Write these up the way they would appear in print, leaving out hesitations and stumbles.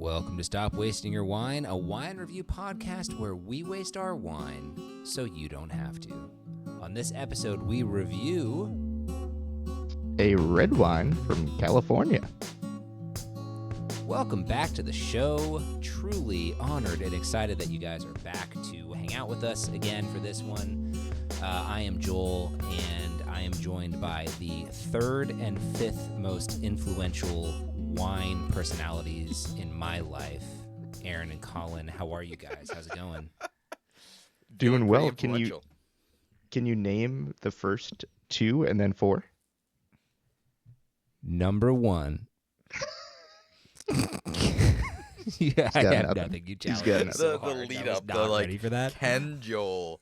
Welcome to Stop Wasting Your Wine, a wine review podcast where we waste our wine so you don't have to. On this episode, we review a red wine from California. Welcome back to the show. Truly honored and excited that you guys are back to hang out with us again for this one. I am Joel, and I am joined by the third and fifth most influential wine personalities in my life, Aaron and Colin. How are you guys? How's it going? Doing well. Can you name the first two and then four? Number one. Yeah, I have nothing. You challenge me so hard. The lead I was up, not ready for that. Can Joel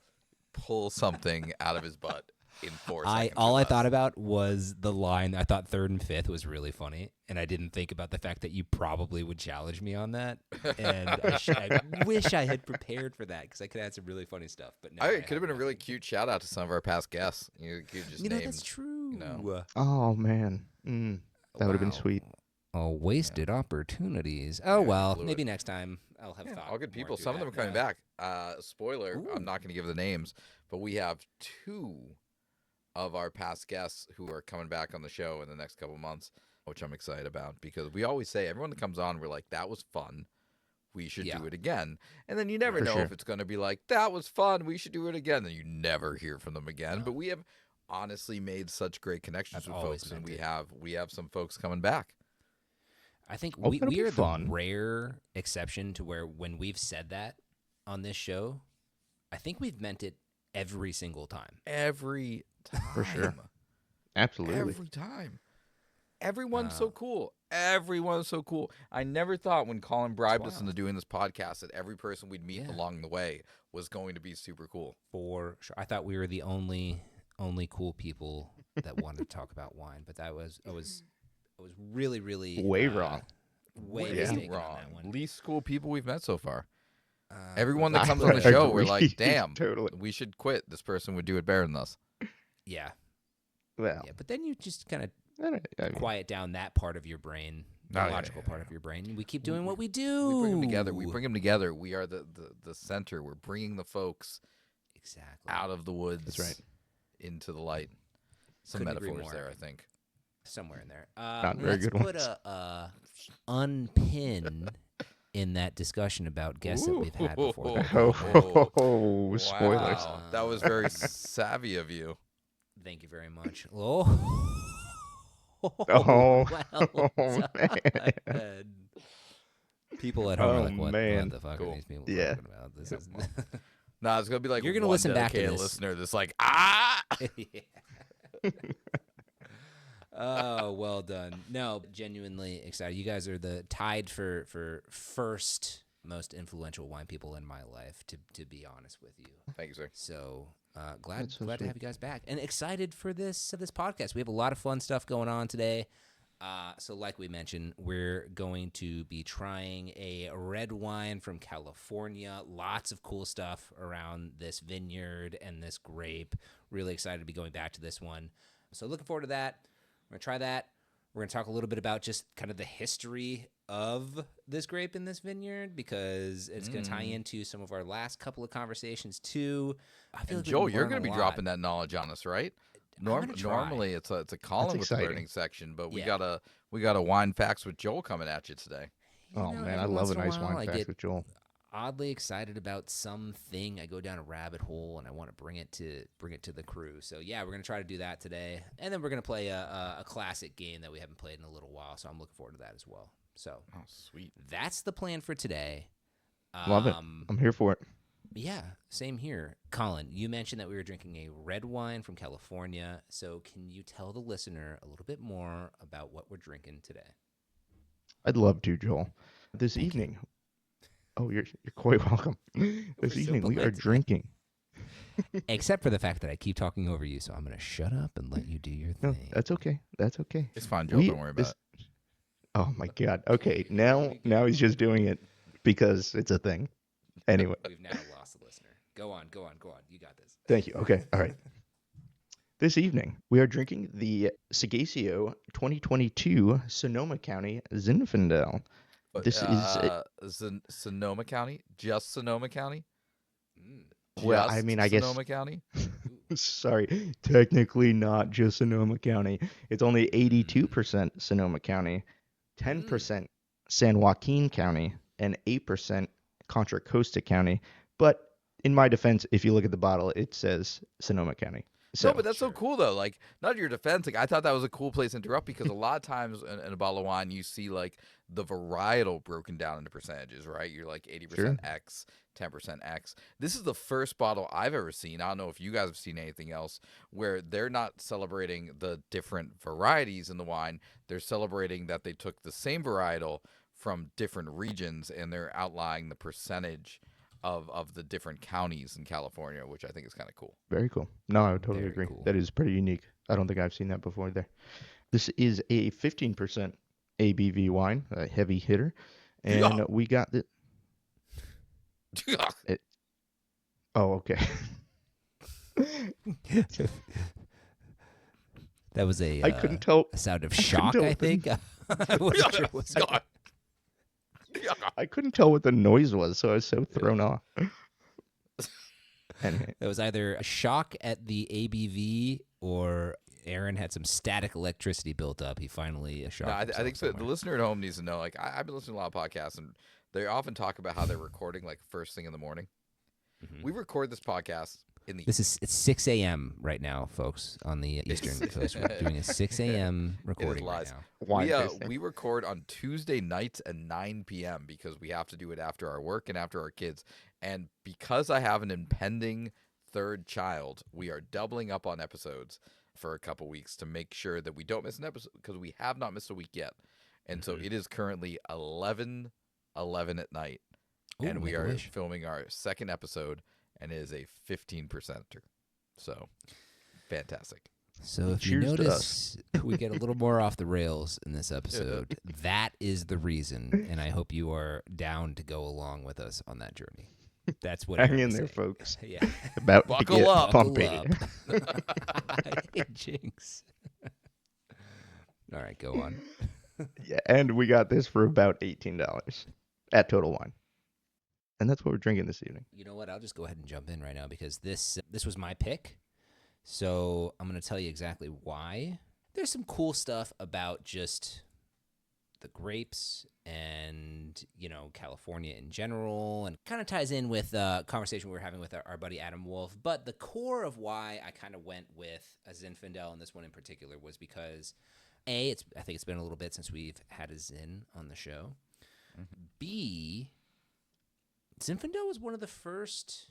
pull something out of his butt in 4 seconds? All I thought about was the line. I thought third and fifth was really funny, and I didn't think about the fact that you probably would challenge me on that. And I wish I had prepared for that because I could add some really funny stuff. But no, it could have been a really cute shout out to some of our past guests. You could just name, that's true. Oh man, that would have been sweet. Oh, wasted opportunities. Oh, well, maybe next time I'll have thought. All good people. Some of them are coming back. Spoiler, Ooh. I'm not going to give the names, but we have 2 of our past guests who are coming back on the show in the next couple months, which I'm excited about because we always say, everyone that comes on, we're like, that was fun. We should do it again. And then you never know if it's going to be like, that was fun. We should do it again. Then you never hear from them again. No. But we have honestly made such great connections with folks, and we have some folks coming back. I think we are the rare exception to where when we've said that on this show, I think we've meant it every single time. Every time. For sure. Absolutely. Every time. Everyone's so cool. Everyone's so cool. I never thought when Colin bribed us into doing this podcast that every person we'd meet along the way was going to be super cool. For sure. I thought we were the only cool people that wanted to talk about wine, but I was really, really way wrong. Way wrong. Least cool people we've met so far. Everyone that comes on the show, we're like, damn, we should quit. This person would do it better than us. Yeah. Well. Yeah, but then you just kind of quiet down that part of your brain, the logical part of your brain. We keep doing what we do. We bring them together. We are the center. We're bringing the folks out of the woods. That's right. Into the light. Some Couldn't metaphors there, I think. Somewhere in there. Not very good ones. Let's put a unpin in that discussion about guests that we've had before. Oh, spoilers. Wow. That was very savvy of you. Thank you very much. Oh, man. People at home are like, what the fuck are these people talking about? This is Nah, it's going to be like you're going to listen back to this. Listener that's like, ah! Oh, well done. No, genuinely excited. You guys are tied for first most influential wine people in my life, to be honest with you. Thank you, sir. So glad to have you guys back and excited for this podcast. We have a lot of fun stuff going on today. So like we mentioned, we're going to be trying a red wine from California. Lots of cool stuff around this vineyard and this grape. Really excited to be going back to this one. So looking forward to that. We're going to try that. We're going to talk a little bit about just kind of the history of this grape in this vineyard because it's going to tie into some of our last couple of conversations too. I feel like Joel, you're going to be dropping that knowledge on us, right? Normally it's a Colin with the learning section, but we got a wine facts with Joel coming at you today. Oh man, I love a nice wine facts with Joel. Oddly excited about something. I go down a rabbit hole and I want to bring it to the crew. So yeah, we're gonna try to do that today, and then we're gonna play a classic game that we haven't played in a little while. So I'm looking forward to that as well. So sweet. That's the plan for today. Love it. I'm here for it. Yeah, same here. Colin, you mentioned that we were drinking a red wine from California. So can you tell the listener a little bit more about what we're drinking today? I'd love to, Joel. This evening. Oh, you're quite welcome. This evening we are drinking. Except for the fact that I keep talking over you, so I'm going to shut up and let you do your thing. No, that's okay. That's okay. It's fine, Joel. Don't worry about it. Oh my God. Okay, now he's just doing it because it's a thing. Anyway. We've now lost the listener. Go on. You got this. Thank you. Okay. All right. This evening, we are drinking the Seghesio 2022 Sonoma County Zinfandel. But This is Sonoma County, just Sonoma County, well, I just mean, I guess Sonoma County. sorry, technically not just Sonoma County. It's only 82% Sonoma County, 10% San Joaquin County, and 8% Contra Costa County. But in my defense, if you look at the bottle, it says Sonoma County. So, No, but that's so cool though. Like, not your defense. Like, I thought that was a cool place to interrupt because a lot of times in a bottle of wine, you see like the varietal broken down into percentages, right? You're like 80% Sure. X, 10% X. This is the first bottle I've ever seen. I don't know if you guys have seen anything else where they're not celebrating the different varieties in the wine. They're celebrating that they took the same varietal from different regions and they're outlining the percentage of the different counties in California, which I think is kind of cool. Very cool. No, I would totally Very agree. cool. That is pretty unique. I don't think I've seen that before there. This is a 15% ABV wine, a heavy hitter. And we got the... Oh, okay. That was I couldn't tell. a sound of shock, I think. I wasn't sure what was I couldn't tell what the noise was, so I was so thrown off. Anyway, It was either a shock at the ABV or Aaron had some static electricity built up. He finally shocked No, I himself think the listener at home needs to know. Like, I've been listening to a lot of podcasts, and they often talk about how they're recording like first thing in the morning. Mhm. We record this podcast in the It's 6 a.m. right now, folks, on the Eastern Coast. We're doing a 6 a.m. recording right lies. now. wine tasting. we record on Tuesday nights at 9 p.m. because we have to do it after our work and after our kids. And because I have an impending third child, we are doubling up on episodes for a couple weeks to make sure that we don't miss an episode because we have not missed a week yet. And so it is currently 11 at night. Ooh, And we make a are wish. filming our second episode, and it is a 15%er. So, fantastic. So if you Cheers to notice, we get a little more off the rails in this episode. That is the reason, and I hope you are down to go along with us on that journey. That's what Hang Aaron in was there, saying. folks. Yeah. About Buckle to get up. pumpy. Jinx. All right, go on. Yeah, and we got this for about $18 at Total Wine. And that's what we're drinking this evening. You know what? I'll just go ahead and jump in right now because this was my pick. So I'm going to tell you exactly why. There's some cool stuff about just the grapes and, California in general, and kind of ties in with a conversation we were having with our buddy Adam Wolf. But the core of why I kind of went with a Zinfandel, and this one in particular, was because, A, I think it's been a little bit since we've had a Zin on the show. Mm-hmm. B, Zinfandel was one of the first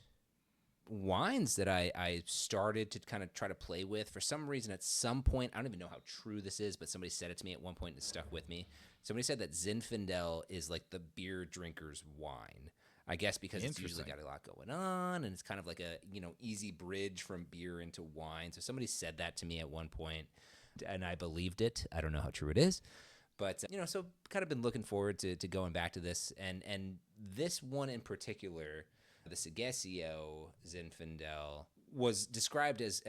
wines that I started to kind of try to play with. For some reason, at some point, I don't even know how true this is, but somebody said it to me at one point and it stuck with me. Somebody said that Zinfandel is like the beer drinker's wine. I guess because it's usually got a lot going on, and it's kind of like a easy bridge from beer into wine. So somebody said that to me at one point, and I believed it. I don't know how true it is. But, so kind of been looking forward to going back to this. And this one in particular, the Seghesio Zinfandel, was described as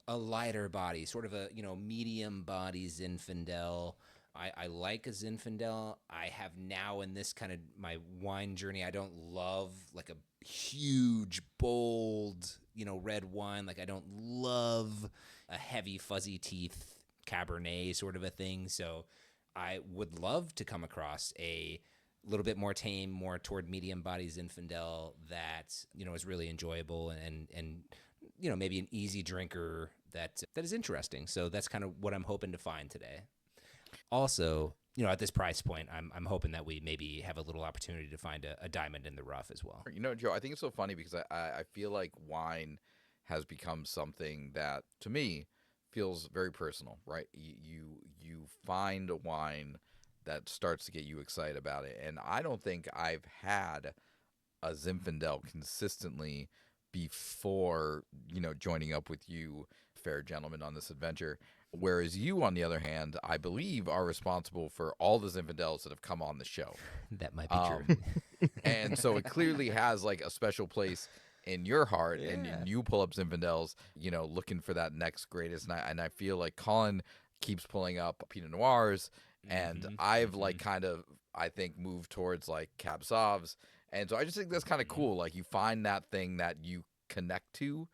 a lighter body, sort of a, medium body Zinfandel. I like a Zinfandel. I have now in this kind of my wine journey, I don't love like a huge, bold, red wine. Like I don't love a heavy, fuzzy teeth Cabernet sort of a thing. So I would love to come across a little bit more tame, more toward medium body Zinfandel that, is really enjoyable and maybe an easy drinker that is interesting. So that's kind of what I'm hoping to find today. Also, at this price point, I'm hoping that we maybe have a little opportunity to find a diamond in the rough as well. Joe, I think it's so funny because I feel like wine has become something that, to me, feels very personal, right? You find a wine that starts to get you excited about it. And I don't think I've had a Zinfandel consistently before, joining up with you, fair gentlemen, on this adventure. Whereas you, on the other hand, I believe are responsible for all the Zinfandels that have come on the show. That might be true. And so it clearly has like a special place in your heart, Yeah. and you pull up Zinfandels, looking for that next greatest. And I feel like Colin keeps pulling up Pinot Noirs, and I've like kind of I think, move towards like Cab Sauves. And so I just think that's kind of cool. Like you find that thing that you connect to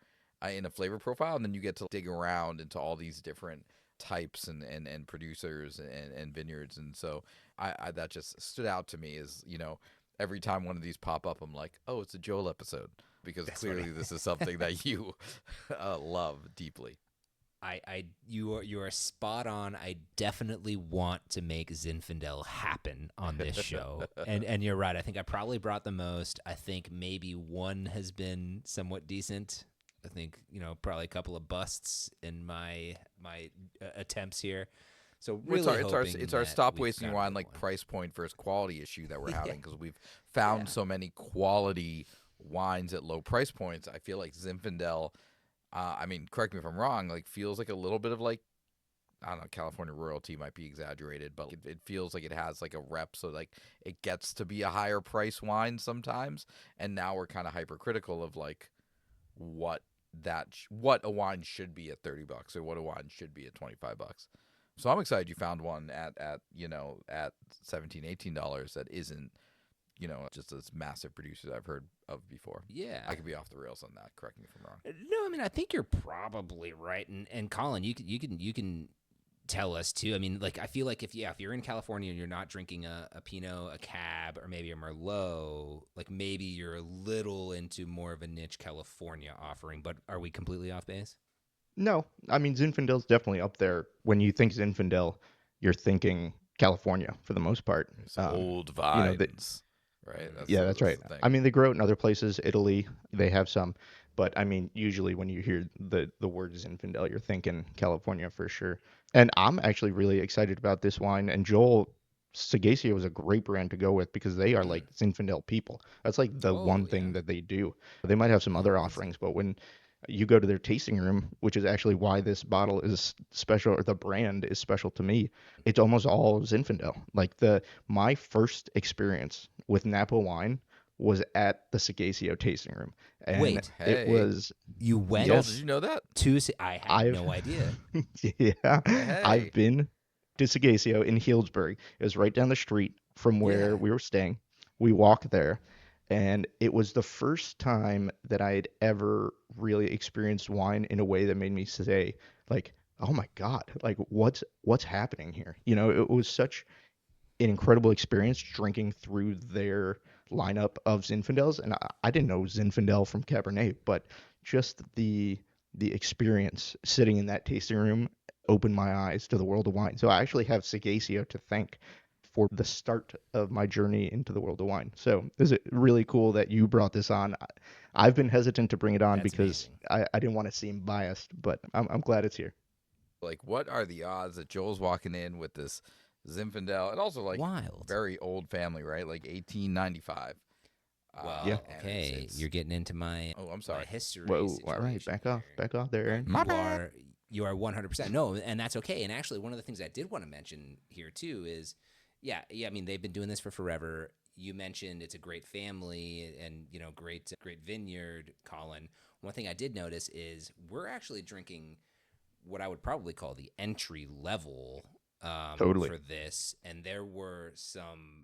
in a flavor profile, and then you get to dig around into all these different types and producers and vineyards. And so I that just stood out to me as, every time one of these pop up, I'm like, oh, it's a Joel episode, because that's clearly funny. This is something that you love deeply. You are spot on. I definitely want to make Zinfandel happen on this show. and you're right. I think I probably brought the most. I think maybe one has been somewhat decent. I think, probably a couple of busts in my attempts here. So really it's our stop wasting wine like price point versus quality issue that we're having, because we've found so many quality wines at low price points. I feel like Zinfandel, I mean, correct me if I'm wrong, like feels like a little bit of like, I don't know, California royalty might be exaggerated, but it feels like it has like a rep, so like it gets to be a higher price wine sometimes. And now we're kind of hypercritical of like what a wine should be at $30 or what a wine should be at $25. So I'm excited you found one at $17, $18 that isn't, just this massive producer that I've heard of before. Yeah. I could be off the rails on that. Correct me if I'm wrong. No, I mean, I think you're probably right. And Colin, you can tell us too. I mean, like, I feel like if you're in California and you're not drinking a Pinot, a Cab, or maybe a Merlot, like maybe you're a little into more of a niche California offering, but are we completely off base? No, I mean, Zinfandel's definitely up there. When you think Zinfandel, you're thinking California for the most part. It's old vines, right? That's right. I mean, they grow it in other places. Italy, they have some. But, I mean, usually when you hear the word Zinfandel, you're thinking California for sure. And I'm actually really excited about this wine. And Joel, Seghesio is a great brand to go with because they are like Zinfandel people. That's like the one thing that they do. They might have some other offerings, but when you go to their tasting room, which is actually why this bottle is special, or the brand is special to me, it's almost all Zinfandel. Like my first experience with Napa wine was at the Seghesio tasting room. And it was... You went? Yes. Did you know that? I had no idea. Yeah. Hey. I've been to Seghesio in Healdsburg. It was right down the street from where we were staying. We walked there. And it was the first time that I had ever really experienced wine in a way that made me say, like, oh my God, like what's happening here? It was such an incredible experience drinking through their lineup of Zinfandels. And I didn't know Zinfandel from Cabernet, but just the experience sitting in that tasting room opened my eyes to the world of wine. So I actually have Seghesio to thank for the start of my journey into the world of wine. So is it really cool that you brought this on? I've been hesitant to bring it on because I didn't want to seem biased, but I'm glad it's here. Like, what are the odds that Joel's walking in with this Zinfandel, and also like wild, very old family, right? Like 1895. Well, okay, you're getting into my I'm sorry, my history. Whoa, all right, back off there, Aaron. You are 100% no, and that's okay. And actually, one of the things I did want to mention here too is, yeah. I mean, they've been doing this for forever. You mentioned it's a great family and great vineyard, Colin. One thing I did notice is we're actually drinking what I would probably call the entry level for this, and there were some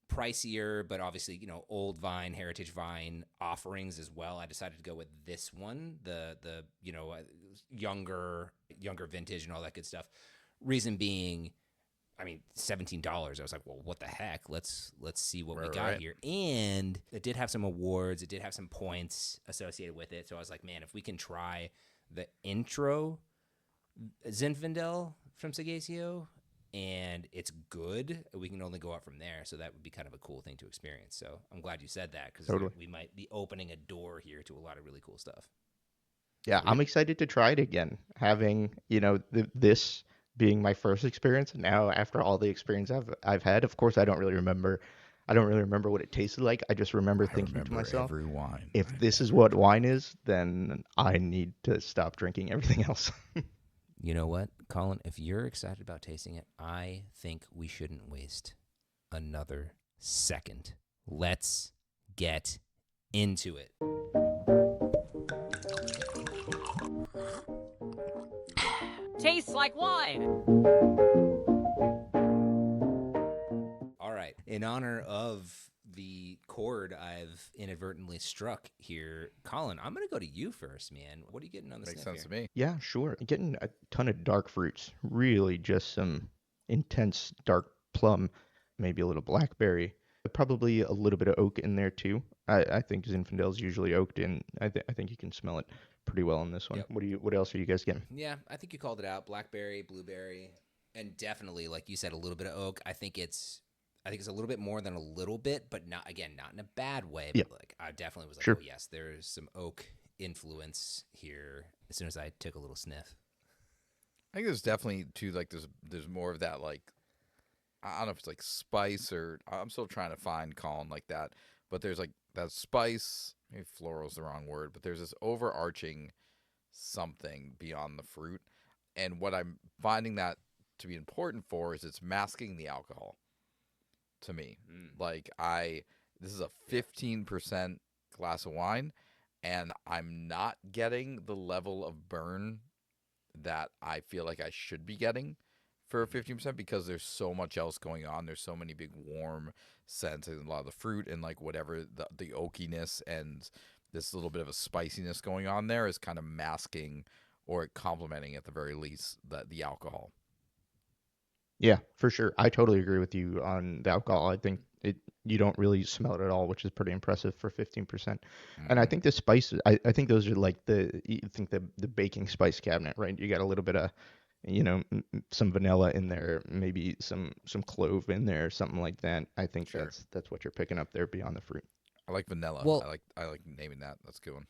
pricier, but obviously old vine, heritage vine offerings as well. I decided to go with this one, the younger vintage and all that good stuff. Reason being, I mean, $17. I was like, well, what the heck? Let's see what we got here. And it did have some awards. It did have some points associated with it. So I was like, man, if we can try the intro Zinfandel from Seghesio and it's good, we can only go up from there. So that would be kind of a cool thing to experience. So I'm glad you said that because we might be opening a door here to a lot of really cool stuff. Yeah, I'm excited to try it again. Having, this being my first experience now, after all the experience I've had, of course I don't really remember what it tasted like. I just remember thinking to myself, every wine. If this is what wine is, then I need to stop drinking everything else. You know what, Colin? If you're excited about tasting it, I think we shouldn't waste another second. Let's get into it. Tastes like wine. in honor of the chord I've inadvertently struck here, Colin, I'm going to go to you first, man. What are you getting on the Makes sniff sense here? to me. Yeah, sure. Getting a ton of dark fruits. Really just some intense dark plum, maybe a little blackberry. Probably a little bit of oak in there too. I think Zinfandel's usually oaked in. I think you can smell it pretty well in this one. Yep. What else are you guys getting? Yeah, I think you called it out. Blackberry, blueberry, and definitely, like you said, a little bit of oak. I think it's a little bit more than a little bit, but not in a bad way. Yeah, But like I definitely was like, sure. oh yes, there's some oak influence here. As soon as I took a little sniff. I think there's definitely too like there's more of that like I don't know if it's like spice or I'm still trying to find Colin like that, but there's like that spice. Maybe floral is the wrong word, but there's this overarching something beyond the fruit, and what I'm finding that to be important for is it's masking the alcohol to me. Like this is a 15% glass of wine, and I'm not getting the level of burn that I feel like I should be getting for 15% because there's so much else going on. There's so many big warm scents and a lot of the fruit and like whatever the oakiness and this little bit of a spiciness going on there is kind of masking or complementing at the very least the alcohol. Yeah, for sure. I totally agree with you on the alcohol. I think you don't really smell it at all, which is pretty impressive for 15%. And I think the spices, I think those are like the baking spice cabinet, right? You got a little bit of, some vanilla in there, maybe some clove in there, something like that. I think Sure. that's what you're picking up there beyond the fruit. I like vanilla. Well, I like naming that. That's a good one.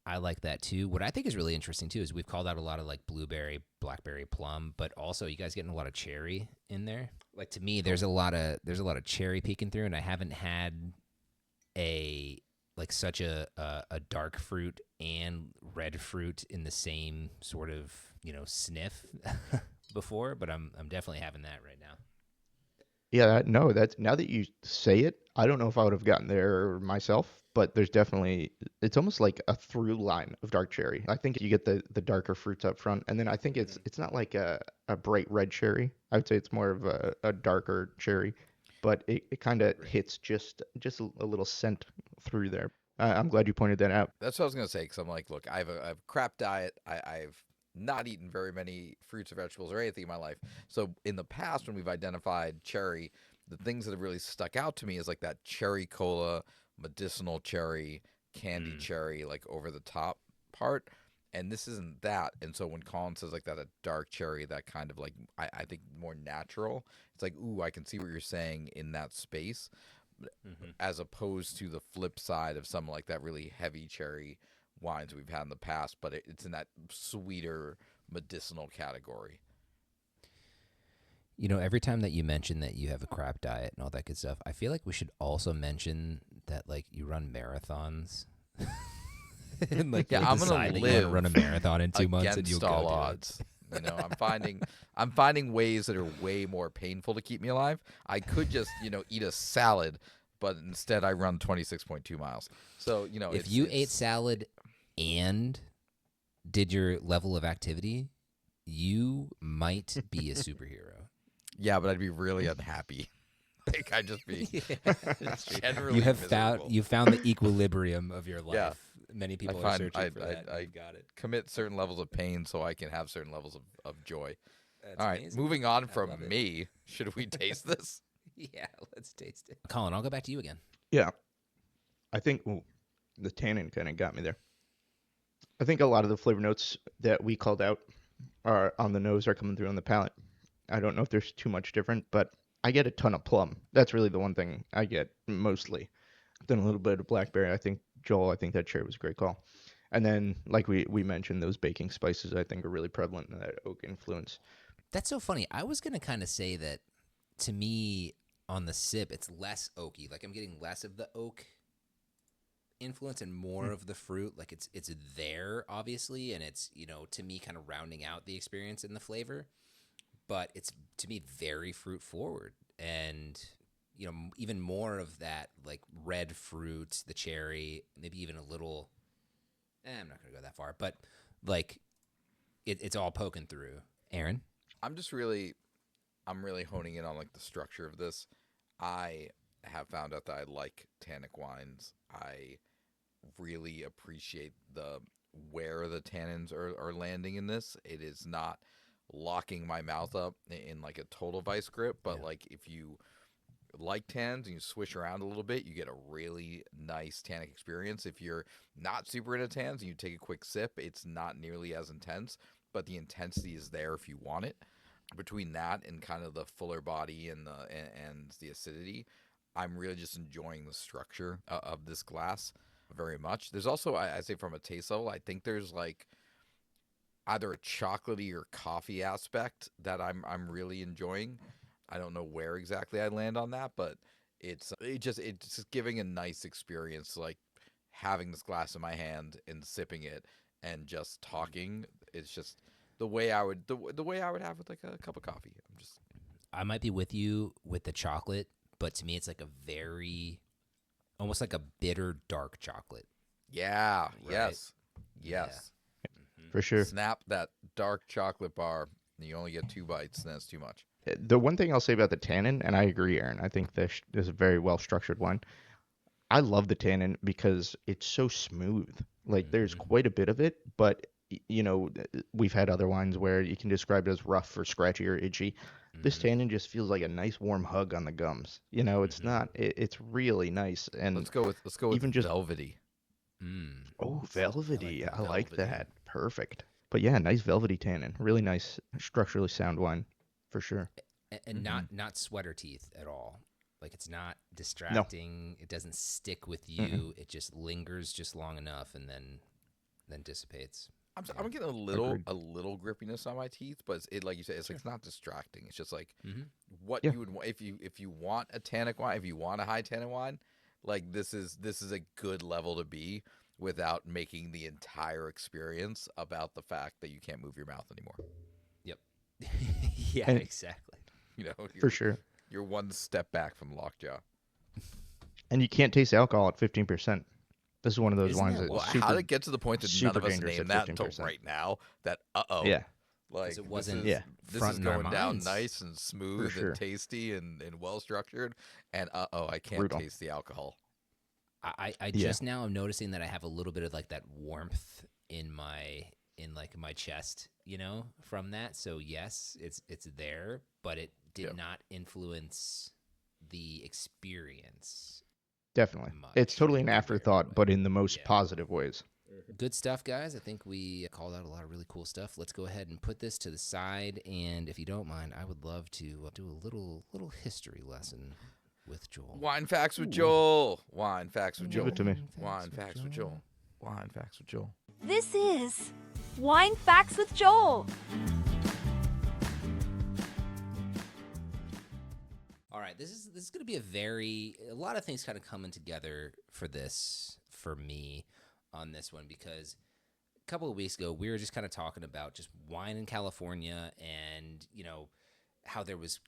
I like that too. What I think is really interesting too is we've called out a lot of like blueberry, blackberry, plum, but also you guys getting a lot of cherry in there. Like to me, there's a lot of cherry peeking through, and I haven't had such a dark fruit and red fruit in the same sort of sniff before, but I'm definitely having that right now. Yeah, no, that's now that you say it, I don't know if I would have gotten there myself, but it's almost like a through line of dark cherry. I think you get the darker fruits up front, and then I think it's not like a bright red cherry. I would say it's more of a darker cherry, but it kind of hits just a little scent through there. I'm glad you pointed that out. That's what I was gonna say because I'm like, look, I have a crap diet. I've not eaten very many fruits or vegetables or anything in my life. So in the past, when we've identified cherry, the things that have really stuck out to me is like that cherry cola, medicinal cherry, candy cherry, like over the top part. And this isn't that. And so when Colin says like that, a dark cherry, that kind of like I think more natural. It's like, ooh, I can see what you're saying in that space. As opposed to the flip side of some like that really heavy cherry wines we've had in the past, but it's in that sweeter medicinal category. Every time that you mention that you have a crap diet and all that good stuff, I feel like we should also mention that like you run marathons. And like Yeah, I'm gonna live run a marathon in 2 months and you'll against all go odds. I'm finding ways that are way more painful to keep me alive. I could just eat a salad, but instead I run 26.2 miles. So if you ate salad and did your level of activity, you might be a superhero. Yeah, but I'd be really unhappy. Like I'd just be generally you have miserable. found the equilibrium of your life. Yeah. Many people are searching for that. You've got it. Commit certain levels of pain so I can have certain levels of joy. That's all right, amazing. moving on I from love it. me. Should we taste this? Yeah, let's taste it. Colin, I'll go back to you again. Yeah, I think the tannin kind of got me there. I think a lot of the flavor notes that we called out are on the nose are coming through on the palate. I don't know if there's too much different, but I get a ton of plum. That's really the one thing I get mostly. Then a little bit of blackberry. I think that cherry was a great call. And then, like we mentioned, those baking spices I think are really prevalent in that oak influence. That's so funny. I was going to kind of say that to me on the sip, it's less oaky. Like I'm getting less of the oak influence and more of the fruit. Like it's there obviously, and it's to me kind of rounding out the experience and the flavor. But it's to me very fruit forward, and even more of that like red fruit, the cherry, maybe even a little. I'm not gonna go that far, but like it's all poking through. Aaron, I'm really honing in on like the structure of this. I have found out that I like tannic wines. I really appreciate where the tannins are landing in this. It is not locking my mouth up in like a total vice grip, but like if you like tannins and you swish around a little bit, you get a really nice tannic experience. If you're not super into tannins and you take a quick sip, it's not nearly as intense, but the intensity is there if you want it. Between that and kind of the fuller body and the acidity, I'm really just enjoying the structure of this glass very much. There's also, I say from a taste level, I think there's like either a chocolatey or coffee aspect that I'm really enjoying. I don't know where exactly I land on that, but it's just giving a nice experience, like having this glass in my hand and sipping it and just talking. It's just the way I would have with like a cup of coffee. I might be with you with the chocolate, but to me it's like a very almost like a bitter dark chocolate. Yeah. Right? Yes. For sure. Snap that dark chocolate bar, and you only get 2 bites, and that's too much. The one thing I'll say about the tannin, and I agree, Aaron, I think this is a very well structured wine. I love the tannin because it's so smooth. Like there's quite a bit of it, but we've had other wines where you can describe it as rough or scratchy or itchy. This tannin just feels like a nice warm hug on the gums. It's not. It's really nice. And Let's go with even just velvety. Velvety. I like velvety. that. Perfect. But yeah, nice velvety tannin. Really nice, structurally sound wine, for sure. And not sweater teeth at all. Like it's not distracting. It doesn't stick with you. It just lingers just long enough and then dissipates. I'm getting a little grippiness on my teeth, but it like you said, it's like it's not distracting. It's just like what you would want if you want a tannic wine, if you want a high tannin wine, like this is a good level to be without making the entire experience about the fact that you can't move your mouth anymore. Yep. Yeah, exactly. For sure. You're one step back from lockjaw. And you can't taste alcohol at 15%. This is one of those Isn't wines that that's wild? super, How did it get to the point that none super of us dangerous named at that until 15%. right now? That Yeah. like it wasn't this front is in our going down minds. nice and smooth sure. and tasty and well structured, and I can't Brutal. taste the alcohol. I just now am noticing that I have a little bit of like that warmth in my chest, from that. So yes, it's there, but it did not influence the experience. Definitely. Much It's totally an in a good afterthought, way. but in the most positive ways. Good stuff, guys. I think we called out a lot of really cool stuff. Let's go ahead and put this to the side, and if you don't mind, I would love to do a little history lesson with Joel. Wine facts with Joel. Wine facts with Joel. Give it to me. Wine facts with Joel. Wine facts with Joel. This is Wine Facts with Joel. All right, this is going to be a lot of things kind of coming together for me on this one, because a couple of weeks ago we were just kind of talking about just wine in California, and how there was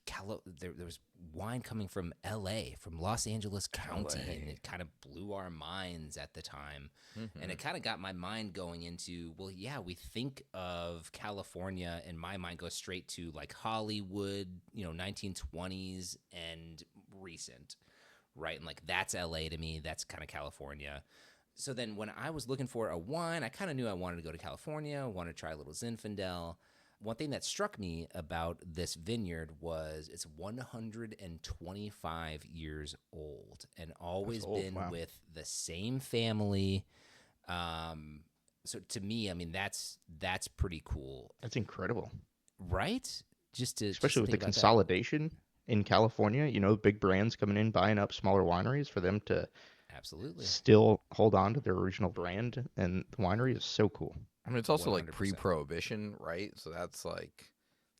there was wine coming from LA, from Los Angeles County, and it kind of blew our minds at the time. And it kind of got my mind going into, well, yeah, we think of California, and my mind goes straight to like Hollywood, 1920s and recent, right? And like that's LA to me, that's kind of California. So then when I was looking for a wine, I kind of knew I wanted to go to California, I wanted to try a little Zinfandel. One thing that struck me about this vineyard was it's 125 years old and always been with the same family. So to me, I mean, that's pretty cool. That's incredible. Right? Especially with the consolidation in California, big brands coming in, buying up smaller wineries for them to still hold on to their original brand, and the winery is so cool. I mean, it's also 100%. like pre-prohibition, right? So that's like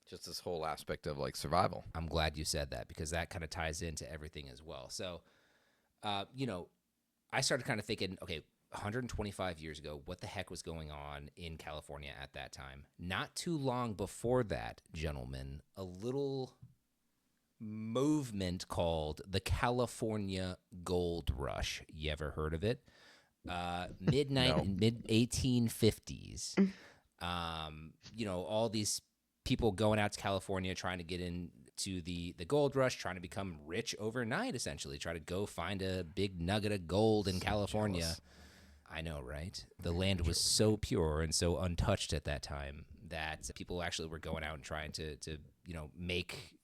just this whole aspect of like survival. I'm glad you said that, because that kind of ties into everything as well. So, I started kind of thinking, okay, 125 years ago, what the heck was going on in California at that time? Not too long before that, gentlemen, a little movement called the California Gold Rush. You ever heard of it? Mid 1850s. All these people going out to California trying to get in to the gold rush, trying to become rich overnight, essentially, try to go find a big nugget of gold in California. Jealous. I know, right? The land was so pure and so untouched at that time that people actually were going out and trying to make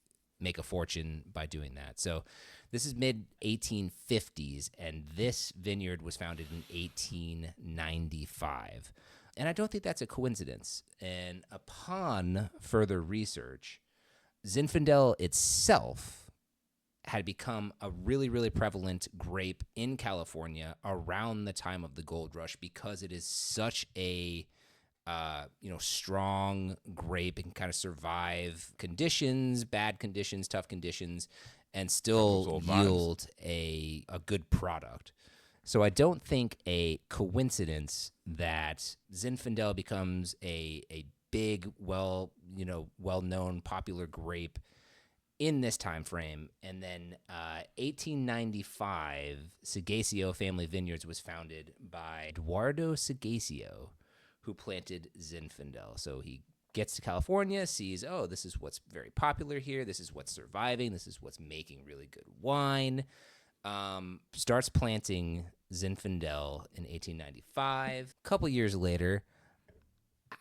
a fortune by doing that. So this is mid 1850s, and this vineyard was founded in 1895. And I don't think that's a coincidence. And upon further research, Zinfandel itself had become a really, really prevalent grape in California around the time of the gold rush because it is such a strong grape and kind of survive conditions, bad conditions, tough conditions, and still yield a good product. So I don't think a coincidence that Zinfandel becomes a big, well-known, popular grape in this time frame. And then 1895, Seghesio Family Vineyards was founded by Eduardo Seghesio, who planted Zinfandel. So he gets to California, sees, oh, this is what's very popular here. This is what's surviving. This is what's making really good wine. Starts planting Zinfandel in 1895. A couple years later,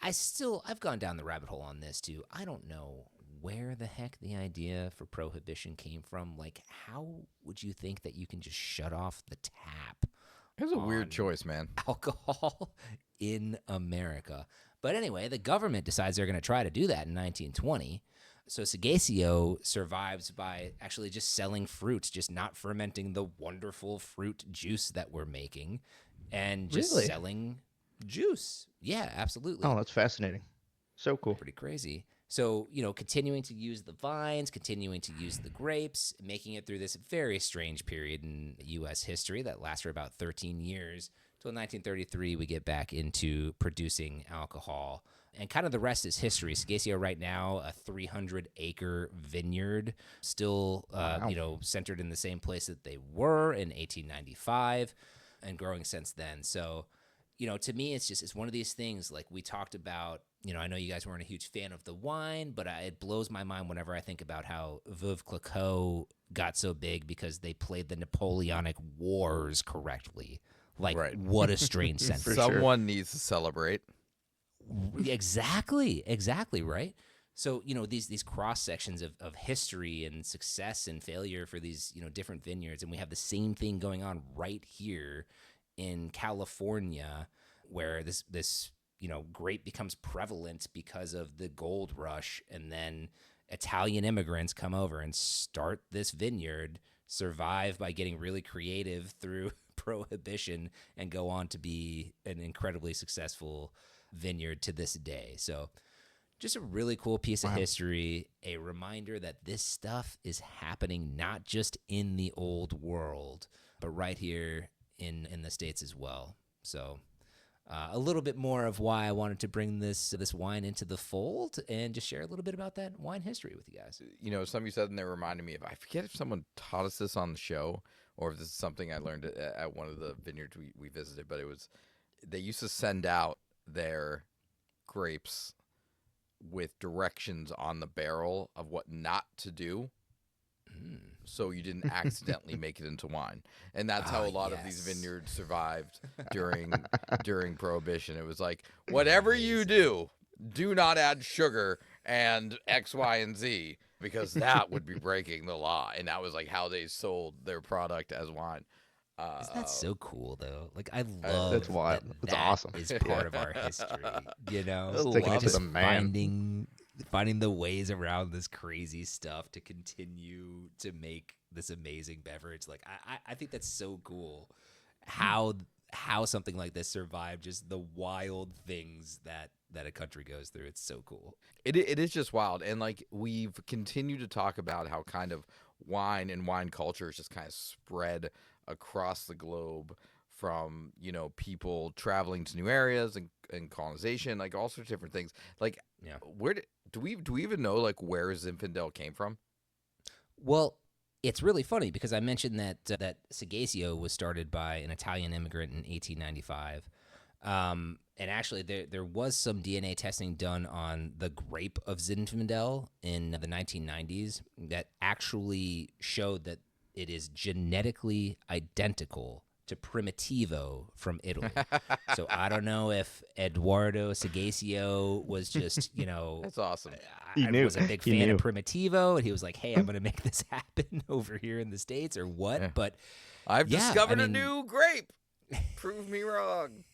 I've gone down the rabbit hole on this too. I don't know where the heck the idea for prohibition came from. Like, how would you think that you can just shut off the tap? It was a weird choice, man. Alcohol in America. But anyway, the government decides they're going to try to do that in 1920. So Seghesio survives by actually just selling fruits, just not fermenting the wonderful fruit juice that we're making, and just selling juice. Yeah, absolutely. Oh, that's fascinating. So cool. Pretty crazy. So, continuing to use the vines, continuing to use the grapes, making it through this very strange period in U.S. history that lasts for about 13 years. Till 1933, we get back into producing alcohol. And kind of the rest is history. Seghesio right now, a 300-acre vineyard, still, centered in the same place that they were in 1895 and growing since then. So, to me, it's one of these things like we talked about. I know you guys weren't a huge fan of the wine, but it blows my mind whenever I think about how Veuve Clicquot got so big because they played the Napoleonic Wars correctly. Like, what a strange sentence. Someone needs to celebrate. Exactly, right? So, these cross sections of history and success and failure for these, different vineyards, and we have the same thing going on right here in California, where this grape becomes prevalent because of the gold rush, and then Italian immigrants come over and start this vineyard, survive by getting really creative through prohibition, and go on to be an incredibly successful vineyard to this day. So just a really cool piece of history, a reminder that this stuff is happening not just in the old world, but right here in the States as well. So a little bit more of why I wanted to bring this wine into the fold and just share a little bit about that wine history with you guys. Something you said and they reminded me of, I forget if someone taught us this on the show or if this is something I learned at one of the vineyards we visited, but they used to send out their grapes with directions on the barrel of what not to do. So you didn't accidentally make it into wine. And that's how a lot of these vineyards survived during Prohibition. It was like, whatever you do not add sugar and X, Y, and Z, because that would be breaking the law. And that was like how they sold their product as wine. Isn't that so cool, though? Like, I love that's wild. That's awesome. Is part of our history, Sticking it to the man. Finding the ways around this crazy stuff to continue to make this amazing beverage. Like, I think that's so cool. How something like this survived just the wild things that a country goes through. It's so cool. It is just wild. And like, we've continued to talk about how kind of wine and wine culture is just kind of spread across the globe from, people traveling to new areas and colonization, like all sorts of different things. Like, where do we even know like where Zinfandel came from? Well, it's really funny because I mentioned that Seghesio was started by an Italian immigrant in 1895. And actually, there was some DNA testing done on the grape of Zinfandel in the 1990s that actually showed that it is genetically identical to Primitivo from Italy. So I don't know if Eduardo Seghesio was just, That's awesome. He I knew. was a big He fan knew. of Primitivo, and he was like, hey, I'm going to make this happen over here in the States or what? Yeah. But I've yeah, discovered I a mean, new grape. Prove me wrong.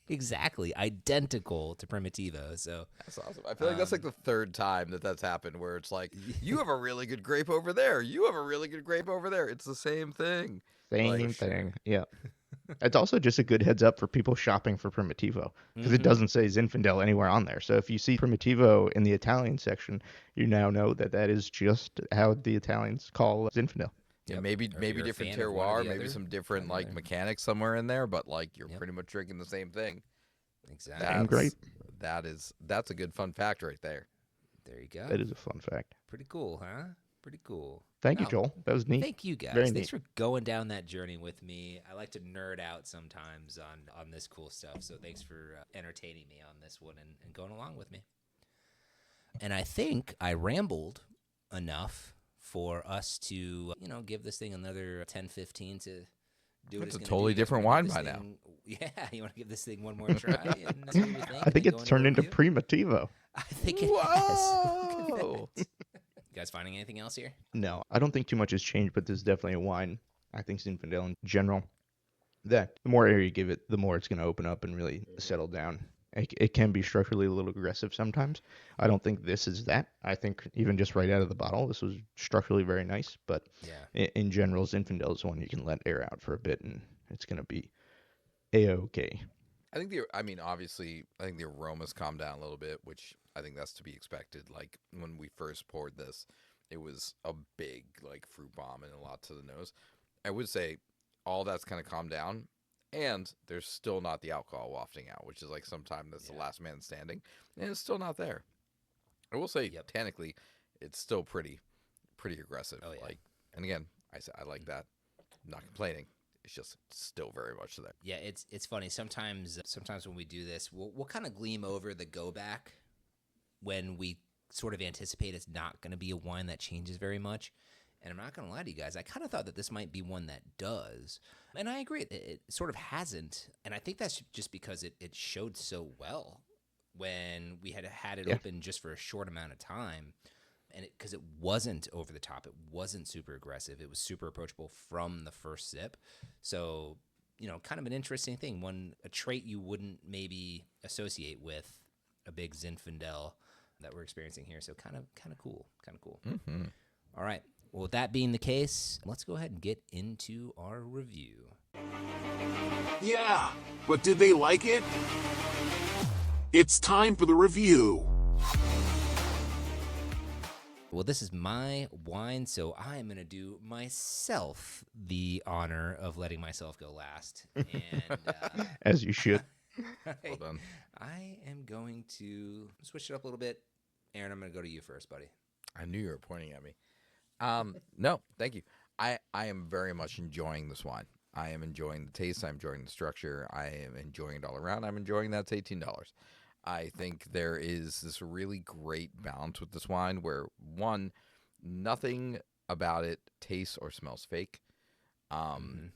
exactly identical to Primitivo. So That's awesome. I feel like that's like the third time that's happened where it's like, you have a really good grape over there. You have a really good grape over there. It's the same thing. Same thing. Yeah. It's also just a good heads up for people shopping for Primitivo because it doesn't say Zinfandel anywhere on there. So if you see Primitivo in the Italian section, you now know that that is just how the Italians call Zinfandel. Yeah, Yep. maybe Or if maybe you're a different fan of one or terroir, the maybe other, some different try like another. mechanics somewhere in there, but like you're Yep. pretty much drinking the same thing. Exactly. Same grape. That's a good fun fact right there. There you go. That is a fun fact. Pretty cool, huh? Pretty cool. Thank you, Oh, Joel. That was neat. Thank you guys. Very Thanks neat. for going down that journey with me. I like to nerd out sometimes on this cool stuff. So thanks for entertaining me on this one and going along with me. And I think I rambled enough for us to, give this thing another 10, 15 to do what It's it's a going to totally do. You guys different wanna give wine this by now. thing- Yeah, you want to give this thing one more try and see what we think? I and think then go it's turned into review? Primitivo. I think it has. Look at Whoa! that. You guys finding anything else here? No, I don't think too much has changed, but this is definitely a wine. I think Zinfandel in general, that the more air you give it, the more it's going to open up and really settle down. It can be structurally a little aggressive sometimes. I don't think this is that. I think even just right out of the bottle, this was structurally very nice. But Yeah. in general, Zinfandel is one you can let air out for a bit, and it's going to be a-okay. Obviously, I think the aromas calmed down a little bit, which I think that's to be expected. Like when we first poured this, it was a big like fruit bomb and a lot to the nose. I would say all that's kind of calmed down, and there's still not the alcohol wafting out, which is like sometimes that's the last man standing, and it's still not there. I will say, technically, it's still pretty aggressive. Oh, yeah. Like, and again, I like that. I'm not complaining. It's just still very much there. Yeah, it's funny. Sometimes when we do this, we'll kind of gleam over the go back when we sort of anticipate it's not going to be a wine that changes very much. And I'm not going to lie to you guys, I kind of thought that this might be one that does. And I agree, it sort of hasn't. And I think that's just because it showed so well when we had it open just for a short amount of time. And because it wasn't over the top, it wasn't super aggressive. It was super approachable from the first sip. So, kind of an interesting thing. A trait you wouldn't maybe associate with a big Zinfandel that we're experiencing here. So kind of cool. Mm-hmm. All right. Well, with that being the case, let's go ahead and get into our review. Yeah, but did they like it? It's time for the review. Well, this is my wine, so I am going to do myself the honor of letting myself go last. And As you should. Well done. I am going to switch it up a little bit. Aaron, I'm going to go to you first, buddy. I knew you were pointing at me. No, thank you. I am very much enjoying this wine. I am enjoying the taste. I'm enjoying the structure. I am enjoying it all around. I'm enjoying that it's $18. I think there is this really great balance with this wine where, one, nothing about it tastes or smells fake.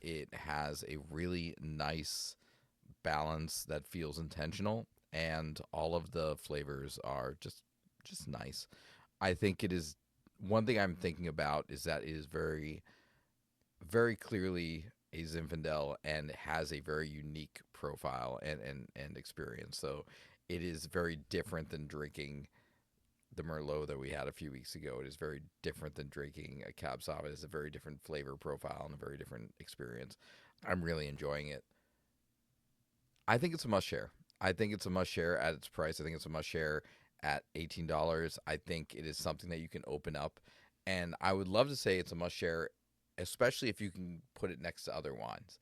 It has a really nice balance that feels intentional, and all of the flavors are just nice. I think it is one thing I'm thinking about is that it is very, very clearly a Zinfandel and has a very unique profile and experience. So it is very different than drinking the Merlot that we had a few weeks ago. It is very different than drinking a Cab Sauv. It is a very different flavor profile and a very different experience. I'm really enjoying it. I think it's a must share. I think it's a must share at its price. I think it's a must share at $18. I think it is something that you can open up. And I would love to say it's a must share, especially if you can put it next to other wines.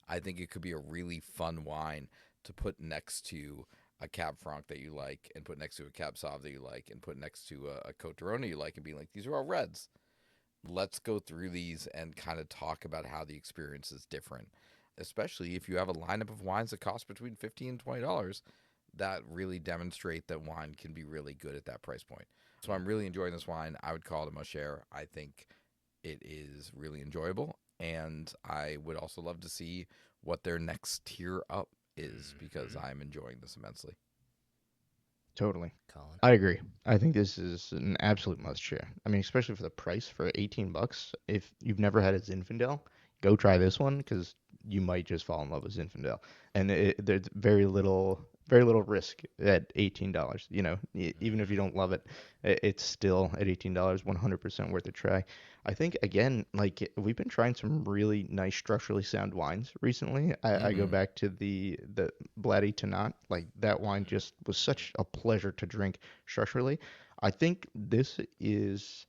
I think it could be a really fun wine to put next to a Cab Franc that you like, and put next to a Cab Sauv that you like, and put next to a Côte d'Rône you like, and be like, these are all reds. Let's go through these and kind of talk about how the experience is different, especially if you have a lineup of wines that cost between $15 and $20. that really demonstrate that wine can be really good at that price point. So I'm really enjoying this wine. I would call it a must share. I think it is really enjoyable, and I would also love to see what their next tier up is, because I'm enjoying this immensely. Totally. Colin. I agree. I think this is an absolute must share. I mean, especially for the price, for $18. If you've never had a Zinfandel, go try this one, because you might just fall in love with Zinfandel. And there's very little risk at $18. You know, even if you don't love it, it's still at $18, 100% worth a try. I think, again, like, we've been trying some really nice structurally sound wines recently. I go back to the Blatty Tannat. Like, that wine just was such a pleasure to drink structurally. I think this is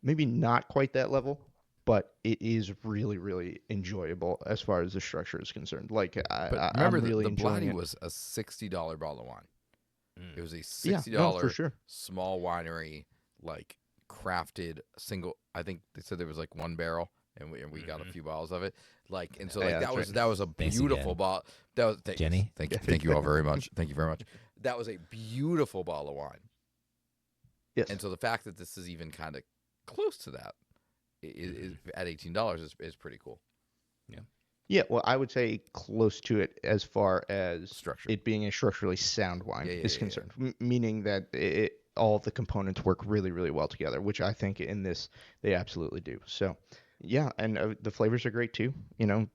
maybe not quite that level, but it is really, really enjoyable as far as the structure is concerned. Like, But remember, I'm really the enjoying Blatty it. was a $60 bottle of wine. It was a Yeah, $60 no, for sure. small winery, like, crafted single. I think they said there was like one barrel, and we got a few bottles of it. Like, and so like Yeah, that was right. that was a Thanks beautiful again. bottle. That was Jenny? Thank you all very much. Thank you very much. That was a beautiful bottle of wine. Yes. And so the fact that this is even kind of close to that is at $18 is pretty cool. Yeah, well, I would say close to it as far as Structure. it being a structurally sound wine Yeah, is yeah. concerned, meaning that all of the components work really, really well together, which I think in this they absolutely do. So, yeah, and the flavors are great too. You know,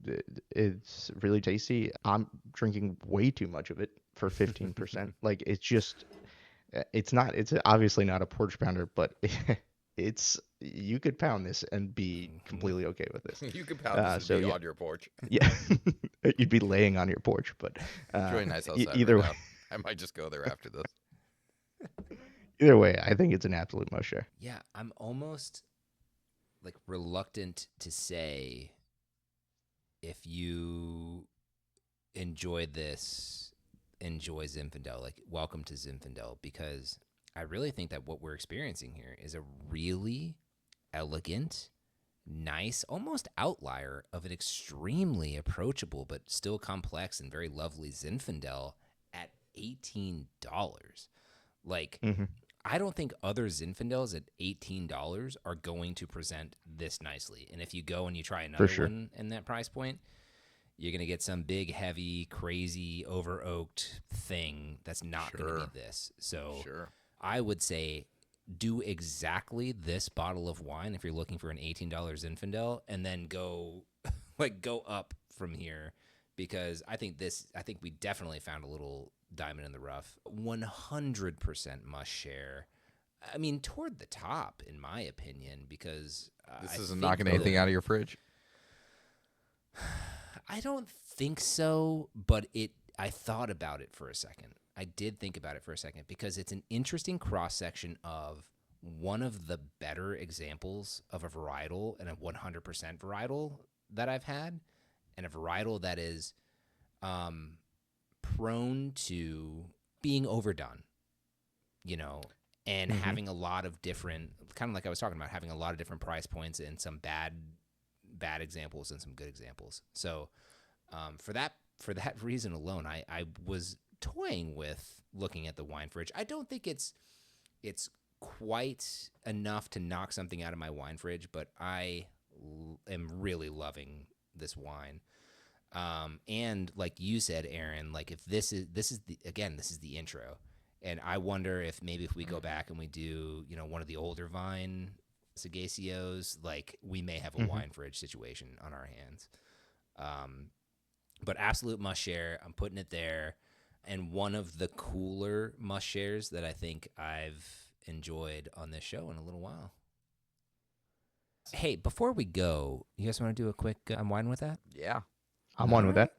it's really tasty. I'm drinking way too much of it for 15%. Like, it's just, it's obviously not a porch pounder, but you could pound this and be completely okay with this. You could pound this and so be yeah. on your porch. Yeah, you'd be laying on your porch, but It's really nice outside either right way, now. I might just go there after this. either way, I think it's an absolute must share. Yeah, I'm almost like reluctant to say if you enjoy this, enjoy Zinfandel, like welcome to Zinfandel, because I really think that what we're experiencing here is a really elegant, nice, almost outlier of an extremely approachable but still complex and very lovely Zinfandel at $18. Like, I don't think other Zinfandels at $18 are going to present this nicely. And if you go and you try another one in that price point, you're going to get some big, heavy, crazy, over-oaked thing that's not going to be this. So I would say do exactly this bottle of wine if you're looking for an $18 Zinfandel, and then go up from here, because I think we definitely found a little diamond in the rough. 100% must share. I mean, toward the top, in my opinion, because This isn't knocking anything out of your fridge. I don't think so, but I thought about it for a second. I did think about it for a second, because it's an interesting cross-section of one of the better examples of a varietal and a 100% varietal that I've had, and a varietal that is prone to being overdone, you know, and having a lot of different, kind of like I was talking about, having a lot of different price points and some bad examples and some good examples. So for that reason alone, I was toying with looking at the wine fridge. I don't think it's quite enough to knock something out of my wine fridge, but I am really loving this wine. And like you said, Aaron, like if this is the intro, and I wonder if maybe if we go back and we do, you know, one of the older vine Seghesios, like we may have a wine fridge situation on our hands. But absolute must share. I'm putting it there. And one of the cooler must shares that I think I've enjoyed on this show in a little while. Hey, before we go, you guys want to do a quick unwind with that? Yeah. I'm on with that.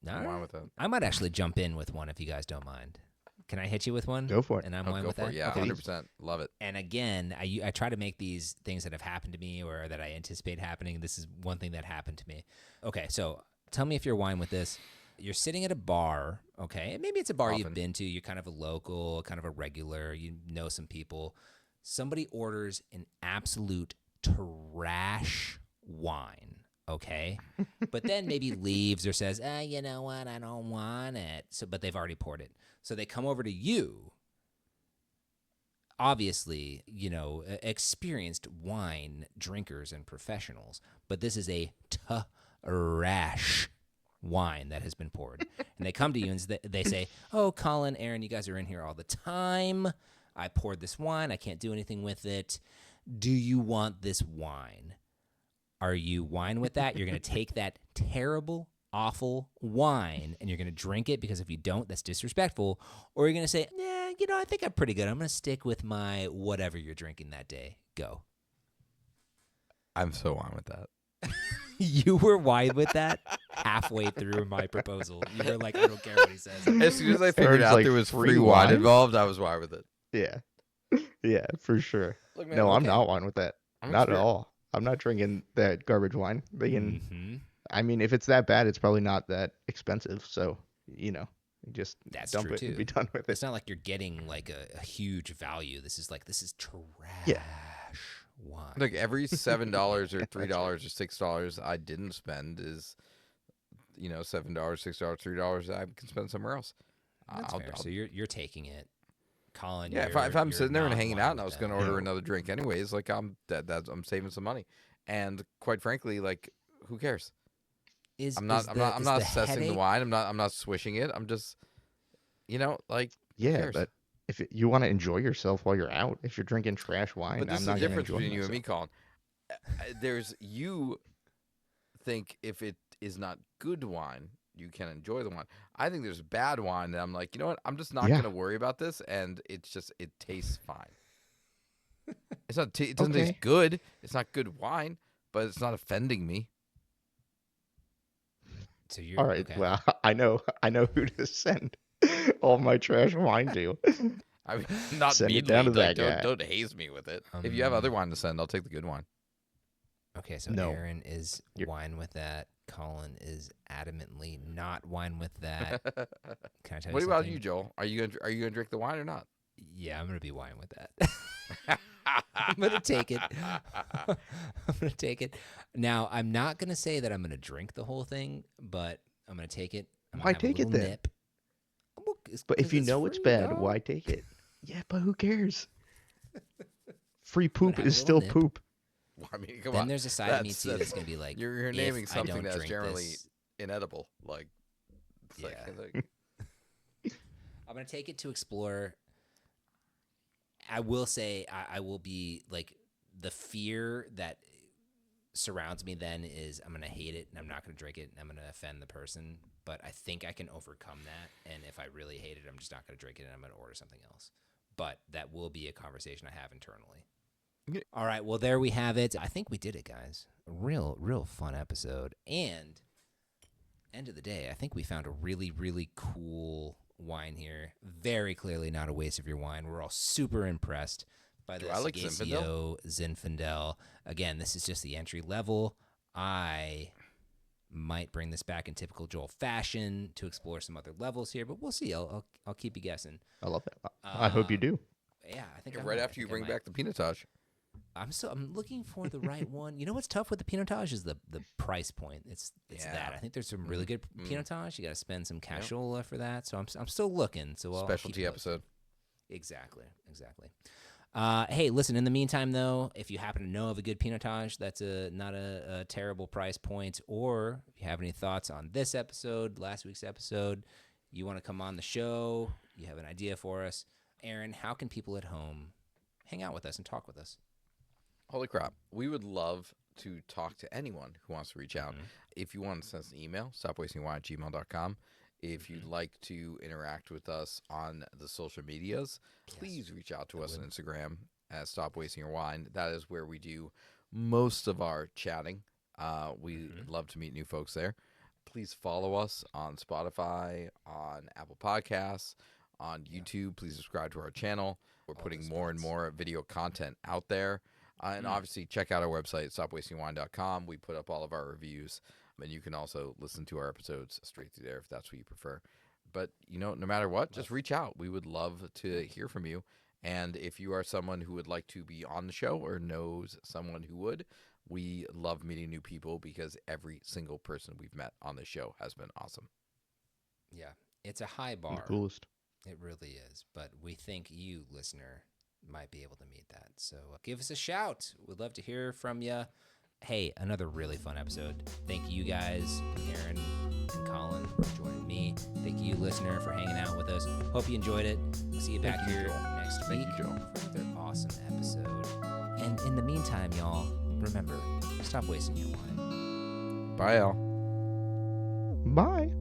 I'm on with that. I might actually jump in with one if you guys don't mind. Can I hit you with one? Go for it. And I'm Oh, one go with for that? it. Yeah, Okay. 100%. Love it. And again, I try to make these things that have happened to me or that I anticipate happening. This is one thing that happened to me. Okay, so tell me if you're wine with this. You're sitting at a bar, okay? And maybe it's a bar you've been to. You're kind of a local, kind of a regular. You know some people. Somebody orders an absolute trash wine, Okay. But then maybe leaves or says, you know what? I don't want it. So, but they've already poured it. So they come over to you. Obviously, experienced wine drinkers and professionals, but this is a trash wine that has been poured. And they come to you and they say, oh, Colin, Aaron, you guys are in here all the time. I poured this wine. I can't do anything with it. Do you want this wine? Are you wine with that? You're going to take that terrible, awful wine and you're going to drink it because if you don't, that's disrespectful. Or you're going to say, I think I'm pretty good. I'm going to stick with my whatever you're drinking that day. Go. I'm so on with that. You were wine with that halfway through my proposal. You were like, I don't care what he says. As soon as I figured Aaron's out like, there was free free wine wine? involved, I was wine with it. Yeah. Yeah, for sure. Look, man, No, I'm okay. not wine with that. I'm Not at exper- all. I'm not drinking that garbage wine. Mhm. I mean, if it's that bad, it's probably not that expensive. So, just That's dump true, it and too. be done with it. It's not like you're getting like a huge value. This is trash wine. Look, every $7 or $3 or $6 I didn't spend is, $7, $6, $3 I can spend somewhere else. That's fair. So you're taking it, Colin. Yeah, you're, if I'm you're sitting there and not hanging wine out and I with was going to that. order another drink anyways, like I'm saving some money, and quite frankly, like who cares? I'm not assessing the wine. I'm not swishing it. I'm just, who Yeah, cares? but if you want to enjoy yourself while you're out, if you're drinking trash wine, But this I'm is not the gonna difference enjoy between you and me, myself. Colin. You think if it is not good wine, you can enjoy the wine. I think there's bad wine that I'm like, you know what? I'm just not Yeah. going to worry about this, and it tastes fine. It's not. It doesn't taste Okay. good. It's not good wine, but it's not offending me. So you're All right. okay. Well, I know who to send all my trash wine to. I mean, not Send it meanly. down to Like, that guy. don't haze me with it. If you have other wine to send, I'll take the good wine. Okay, so No. Aaron is You're- wine with that. Colin is adamantly not wine with that. Can I tell What you about something? you, Joel? Are you gonna drink the wine or not? Yeah, I'm gonna be wine with that. I'm gonna take it. I'm gonna take it. Now, I'm not gonna say that I'm gonna drink the whole thing, but I'm gonna take it. I'm Why gonna have take a it little then? nip. Well, But if 'cause you know it's free, bad, dog. why take it? Yeah, but who cares? Free I'm poop gonna have is a still little nip. poop. Well, I mean, come Then on. there's a side of me too that's gonna be like, you're if naming I something don't that's drink generally this, inedible. Like, it's Yeah. like I'm gonna take it to explore. I will say I will be like the fear that surrounds me then is I'm gonna hate it and I'm not gonna drink it and I'm gonna offend the person. But I think I can overcome that. And if I really hate it, I'm just not gonna drink it and I'm gonna order something else. But that will be a conversation I have internally. Yeah. All right, well there we have it. I think we did it, guys. A real fun episode. And end of the day, I think we found a really, really cool wine here. Very clearly not a waste of your wine. We're all super impressed by the Do I like Seghesio Zinfandel. Again, this is just the entry level. I might bring this back in typical Joel fashion to explore some other levels here, but we'll see. I'll keep you guessing. I love it. I hope you do. Yeah, I think Yeah, I right might. after you I bring might. back the Pinotage. I'm looking for the right one. You know what's tough with the Pinotage is the price point. It's Yeah. that. I think there's some really good Mm. Pinotage. You got to spend some cashola for that. So I'm still looking. So I'll keep Specialty you posted. episode. Exactly. Hey, listen, in the meantime, though, if you happen to know of a good Pinotage that's not a terrible price point, or if you have any thoughts on this episode, last week's episode, you want to come on the show, you have an idea for us, Aaron, how can people at home hang out with us and talk with us? Holy crap. We would love to talk to anyone who wants to reach out. If you want to send us an email, stopwastingwine@gmail.com. If you'd like to interact with us on the social medias, please reach out to us on Instagram at Stop Wasting Your Wine. That is where we do most of our chatting. We'd love to meet new folks there. Please follow us on Spotify, on Apple Podcasts, on YouTube. Please subscribe to our channel. We're putting more and more video content out there. And obviously, check out our website, stopwastingwine.com. We put up all of our reviews. And you can also listen to our episodes straight through there if that's what you prefer. But, no matter what, just reach out. We would love to hear from you. And if you are someone who would like to be on the show or knows someone who would, We love meeting new people because every single person we've met on the show has been awesome. Yeah, it's a high bar. The coolest. It really is. But we think you, listener, might be able to meet that. So give us a shout. We'd love to hear from you. Hey, another really fun episode. Thank you guys, Aaron and Colin, for joining me. Thank you, listener, for hanging out with us. Hope you enjoyed it. We'll see you back here next week for another awesome episode. And in the meantime, y'all, remember, stop wasting your wine. Bye, y'all. Bye.